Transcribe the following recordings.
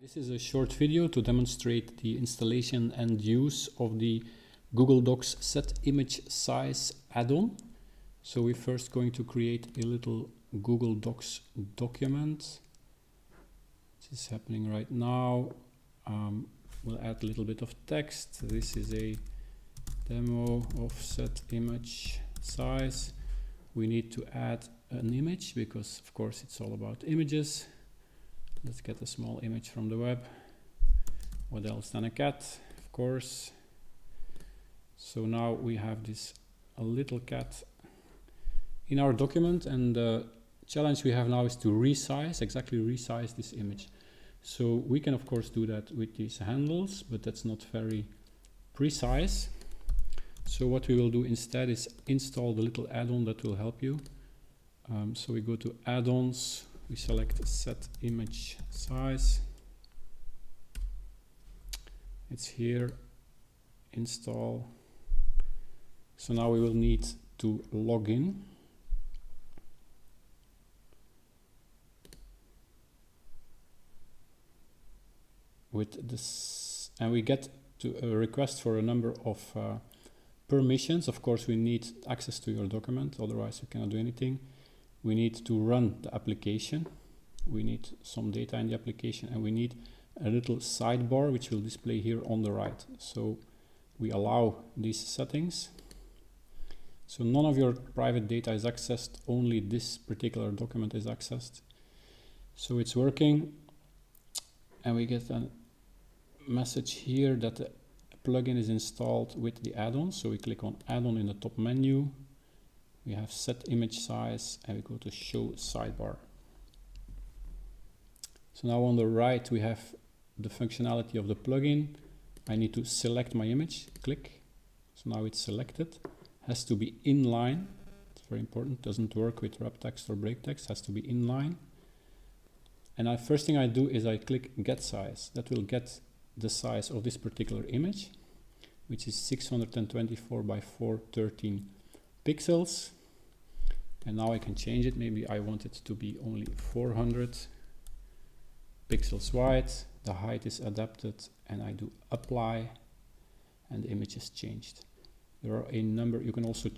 This is a short video to demonstrate the installation and use of the Google Docs SetImageSize add-on. So we're first going to create a little Google Docs document. This is happening right now. We'll add a little bit of text. This is a demo of SetImageSize. We need to add an image because of course it's all about images. Let's get a small image from the web. What else than a cat, of course. So now we have a little cat in our document, and the challenge we have now is to exactly resize this image. So we can of course do that with these handles, but that's not very precise. So what we will do instead is install the little add-on that will help you. So we go to add-ons. We select SetImageSize. It's here, install. So now we will need to log in. With this, and we get to a request for a number of permissions. Of course, we need access to your document, otherwise you cannot do anything. We need to run the application. We need some data in the application, and we need a little sidebar which will display here on the right. So we allow these settings. So none of your private data is accessed, only this particular document is accessed. So it's working, and we get a message here that the plugin is installed with the add-on. So we click on add-on in the top menu. We have set image size, and we go to show sidebar. So now on the right we have the functionality of the plugin. I need to select my image, click. So now it's selected. Has to be inline. It's very important. Doesn't work with wrap text or break text. Has to be inline. And first thing I do is I click get size. That will get the size of this particular image, which is 624 by 413 pixels. And now I can change it. Maybe I want it to be only 400 pixels wide. The height is adapted, and I do apply, and the image is changed. There are a number. You can also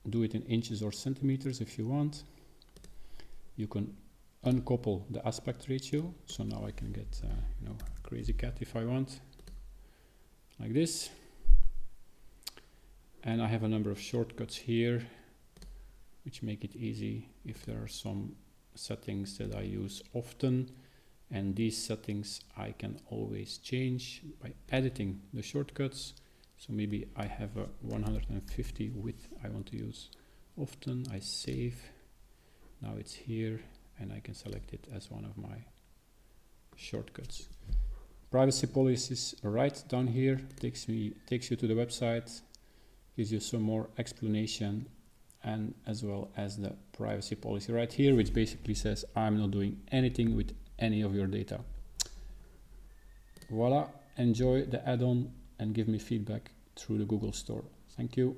do it in inches or centimeters if you want. You can uncouple the aspect ratio. So now I can get a crazy cat if I want, like this. And I have a number of shortcuts here which make it easy if there are some settings that I use often, and these settings I can always change by editing the shortcuts. So maybe I have a 150 width I want to use often. I save. Now it's here, and I can select it as one of my shortcuts. Privacy policies right down here takes you to the website, gives you some more explanation, and as well as the privacy policy right here, which basically says I'm not doing anything with any of your data. Voila, enjoy the add-on and give me feedback through the Google Store. Thank you.